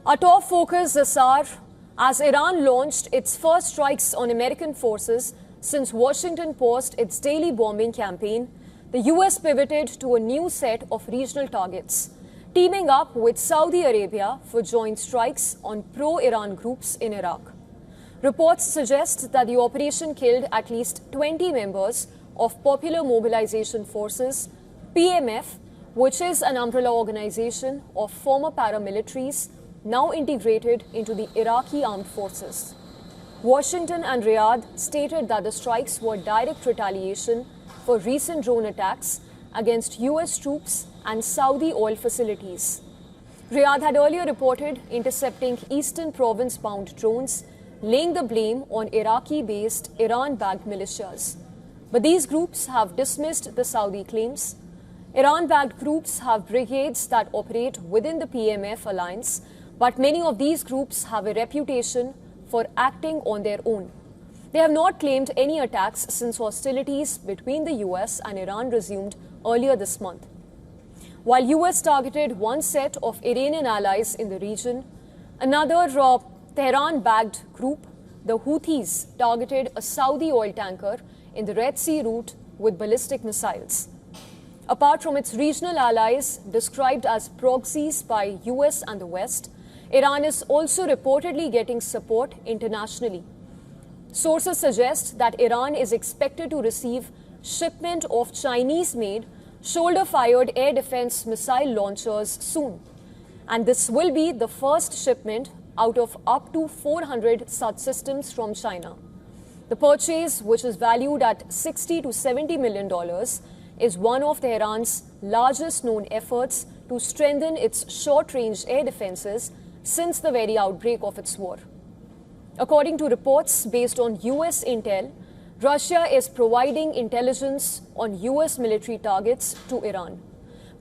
Our top focus this hour as Iran launched its first strikes on American forces since Washington paused its daily bombing campaign, the US pivoted to a new set of regional targets, teaming up with Saudi Arabia for joint strikes on pro-Iran groups in Iraq. Reports suggest that the operation killed at least 20 members of Popular Mobilization Forces, PMF, which is an umbrella organization of former paramilitaries now integrated into the Iraqi armed forces. Washington and Riyadh stated that the strikes were direct retaliation for recent drone attacks against US troops and Saudi oil facilities. Riyadh had earlier reported intercepting eastern province-bound drones, laying the blame on Iraqi-based Iran-backed militias. But these groups have dismissed the Saudi claims. Iran-backed groups have brigades that operate within the PMF alliance, but many of these groups have a reputation for acting on their own. They have not claimed any attacks since hostilities between the US and Iran resumed earlier this month. While US targeted one set of Iranian allies in the region, another Tehran-backed group, the Houthis, targeted a Saudi oil tanker in the Red Sea route with ballistic missiles. Apart from its regional allies described as proxies by US and the West, Iran is also reportedly getting support internationally. Sources suggest that Iran is expected to receive shipment of Chinese-made shoulder-fired air defense missile launchers soon. And this will be the first shipment out of up to 400 such systems from China. The purchase, which is valued at $60 to $70 million, is one of Tehran's largest known efforts to strengthen its short-range air defenses since the very outbreak of its war. According to reports based on US intel, Russia is providing intelligence on US military targets to Iran.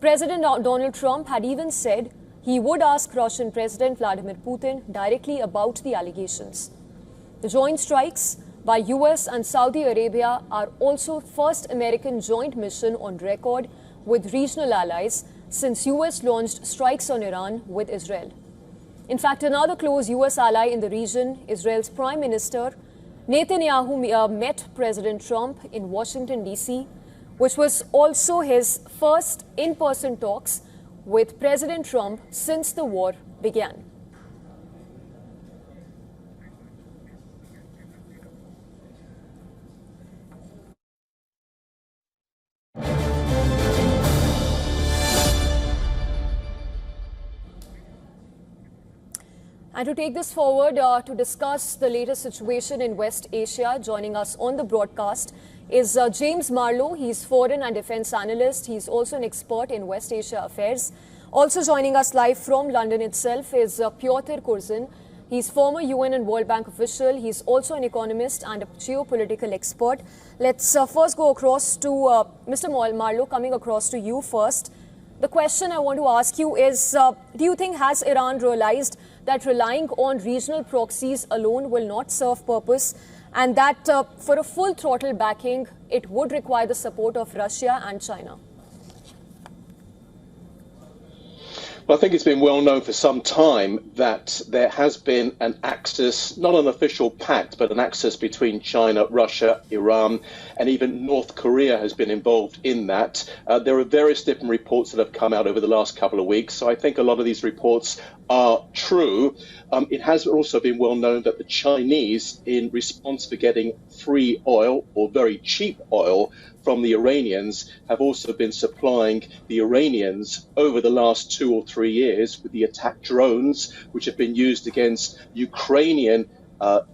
President Donald Trump had even said he would ask Russian President Vladimir Putin directly about the allegations. The joint strikes by US and Saudi Arabia are also first American joint mission on record with regional allies since US launched strikes on Iran with Israel. In fact, another close US ally in the region, Israel's Prime Minister Netanyahu, met President Trump in Washington, D.C., which was also his first in-person talks with President Trump since the war began. And to take this forward, to discuss the latest situation in West Asia, joining us on the broadcast is James Marlowe. He's foreign and defense analyst. He's also an expert in West Asia affairs. Also joining us live from London itself is Piotr Kurzin. He's former UN and World Bank official. He's also an economist and a geopolitical expert. Let's first go across to Mr. Marlowe, coming across to you first. The question I want to ask you is, do you think has Iran realized that relying on regional proxies alone will not serve purpose, and that for a full throttle backing, it would require the support of Russia and China? Well, I think it's been well known for some time that there has been an axis, not an official pact, but an axis between China, Russia, Iran, and even North Korea has been involved in that. There are various different reports that have come out over the last couple of weeks. So I think a lot of these reports are true. It has also been well known that the Chinese, in response to getting free oil or very cheap oil from the Iranians, have also been supplying the Iranians over the last 2 or 3 years with the attack drones, which have been used against Ukrainian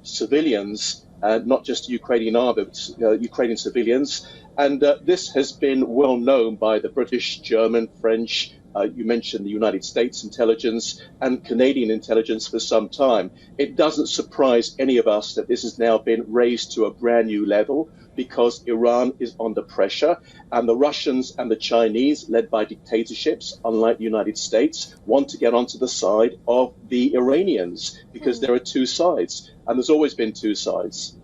civilians, not just Ukrainian army, but Ukrainian civilians. And this has been well known by the British, German, French, you mentioned the United States intelligence and Canadian intelligence for some time. It doesn't surprise any of us that this has now been raised to a brand new level, because Iran is under pressure, and the Russians and the Chinese, led by dictatorships, unlike the United States, want to get onto the side of the Iranians, because there are two sides, and there's always been two sides.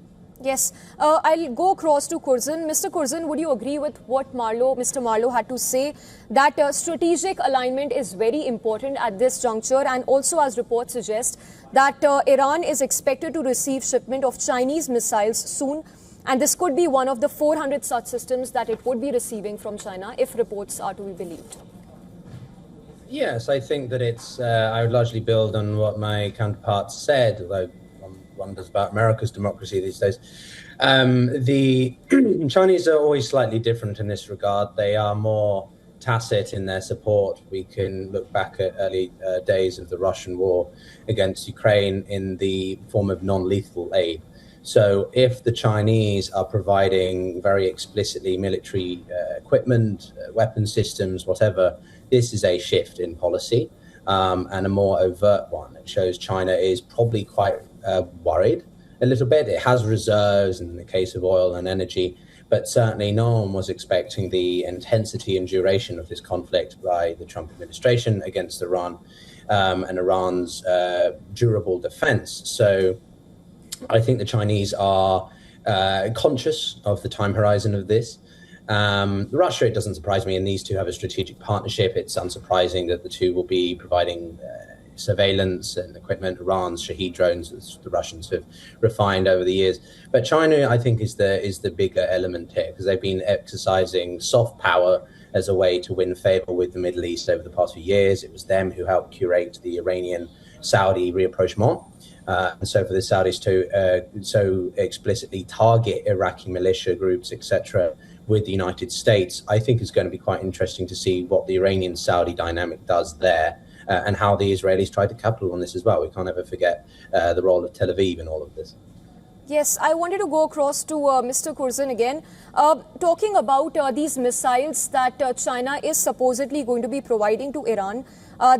Yes, I'll go across to Curzon. Mr. Curzon, would you agree with what Mr. Marlow had to say, that strategic alignment is very important at this juncture, and also, as reports suggest, that Iran is expected to receive shipment of Chinese missiles soon, and this could be one of the 400 such systems that it would be receiving from China, if reports are to be believed? Yes, I think that I would largely build on what my counterpart said, although one wonders about America's democracy these days. The Chinese are always slightly different in this regard. They are more tacit in their support. We can look back at early days of the Russian war against Ukraine in the form of non-lethal aid. So if the Chinese are providing very explicitly military equipment, weapon systems, whatever, this is a shift in policy and a more overt one. It shows China is probably quite worried a little bit. It has reserves in the case of oil and energy, but certainly no one was expecting the intensity and duration of this conflict by the Trump administration against Iran and Iran's durable defense. So I think the Chinese are conscious of the time horizon of this. Russia, it doesn't surprise me, and these two have a strategic partnership. It's unsurprising that the two will be providing surveillance and equipment. Iran's Shahed drones, as the Russians have refined over the years. But China, I think, is the bigger element here, because they've been exercising soft power as a way to win favor with the Middle East over the past few years. It was them who helped curate the Iranian-Saudi rapprochement. And so for the Saudis to so explicitly target Iraqi militia groups, etc., with the United States, I think is going to be quite interesting to see what the Iranian-Saudi dynamic does there and how the Israelis try to capitalize on this as well. We can't ever forget the role of Tel Aviv in all of this. Yes, I wanted to go across to Mr. Curzon again. Talking about these missiles that China is supposedly going to be providing to Iran.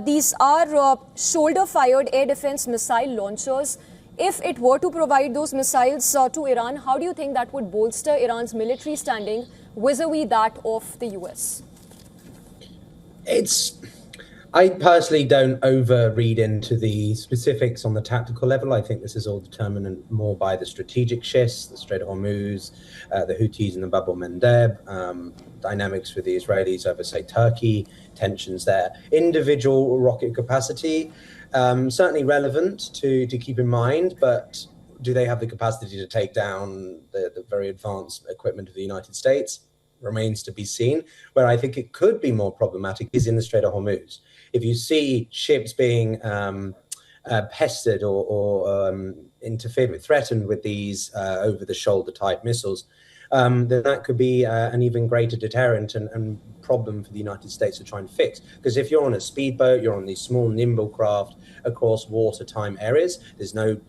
These are shoulder-fired air defense missile launchers. If it were to provide those missiles to Iran, how do you think that would bolster Iran's military standing vis-a-vis that of the US? I personally don't over-read into the specifics on the tactical level. I think this is all determined more by the strategic shifts, the Strait of Hormuz, the Houthis and the Bab el-Mandeb, dynamics with the Israelis over, say, Turkey, tensions there. Individual rocket capacity, certainly relevant to keep in mind, but do they have the capacity to take down the very advanced equipment of the United States? Remains to be seen. Where I think it could be more problematic is in the Strait of Hormuz. If you see ships being pestered or interfered with, threatened with these over-the-shoulder type missiles, then that could be an even greater deterrent and problem for the United States to try and fix. Because if you're on a speedboat, you're on these small, nimble craft across watertime areas, there's no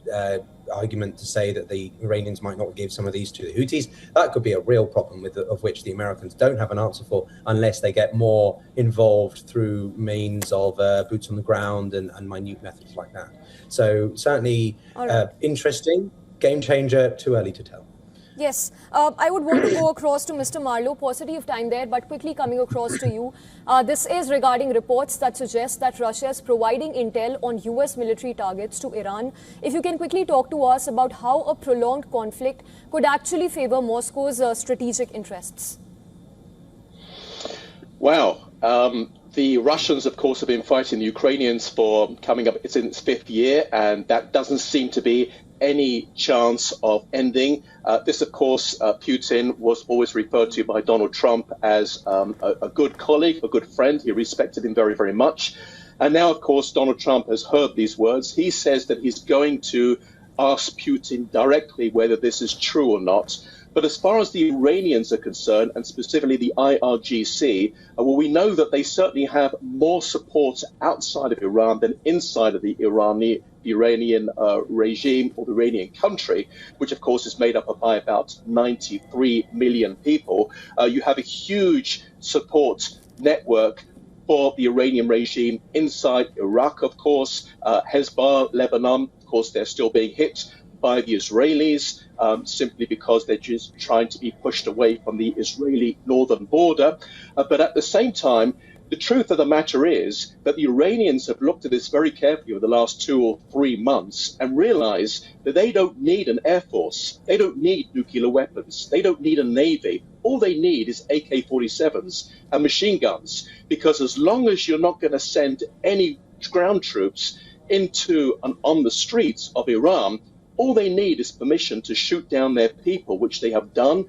argument to say that the Iranians might not give some of these to the Houthis. That could be a real problem of which the Americans don't have an answer for unless they get more involved through means of boots on the ground and minute methods like that. So certainly interesting, game changer, too early to tell. Yes, I would want to go across to Mr. Marlow, paucity of time there, but quickly coming across to you. This is regarding reports that suggest that Russia is providing intel on US military targets to Iran. If you can quickly talk to us about how a prolonged conflict could actually favor Moscow's strategic interests. Wow. The Russians, of course, have been fighting the Ukrainians for coming up, it's in its 5th year, and that doesn't seem to be any chance of ending. This, of course, Putin was always referred to by Donald Trump as a good colleague, a good friend. He respected him very, very much. And now, of course, Donald Trump has heard these words. He says that he's going to ask Putin directly whether this is true or not. But as far as the Iranians are concerned, and specifically the IRGC, well, we know that they certainly have more support outside of Iran than inside of the Iranian regime or the Iranian country, which, of course, is made up by about 93 million people. You have a huge support network for the Iranian regime inside Iraq, of course. Hezbollah, Lebanon, of course, they're still being hit by the Israelis simply because they're just trying to be pushed away from the Israeli northern border. But at the same time, The truth of the matter is that the Iranians have looked at this very carefully over the last 2 or 3 months and realized that they don't need an air force. They don't need nuclear weapons. They don't need a navy. All they need is AK-47s and machine guns, because as long as you're not going to send any ground troops into and on the streets of Iran, all they need is permission to shoot down their people, which they have done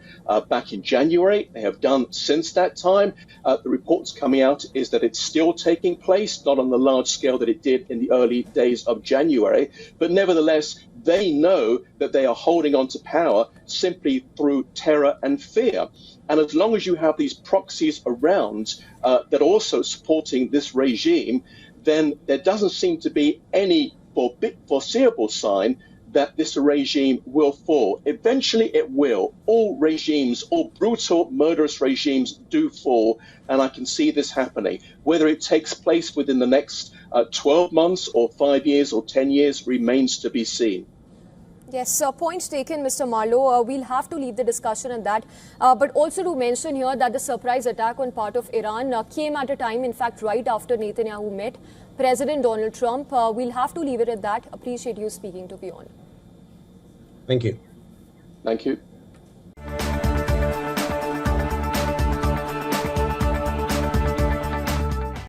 back in January. They have done since that time. The reports coming out is that it's still taking place, not on the large scale that it did in the early days of January. But nevertheless, they know that they are holding on to power simply through terror and fear. And as long as you have these proxies around that are also supporting this regime, then there doesn't seem to be any foreseeable sign that this regime will fall. Eventually it will. All regimes, all brutal, murderous regimes do fall, and I can see this happening. Whether it takes place within the next 12 months or 5 years or 10 years remains to be seen. Yes, point taken, Mr. Marlow. We'll have to leave the discussion at that. But also to mention here that the surprise attack on part of Iran came at a time, in fact, right after Netanyahu met President Donald Trump. We'll have to leave it at that. Appreciate you speaking to WION. Thank you. Thank you.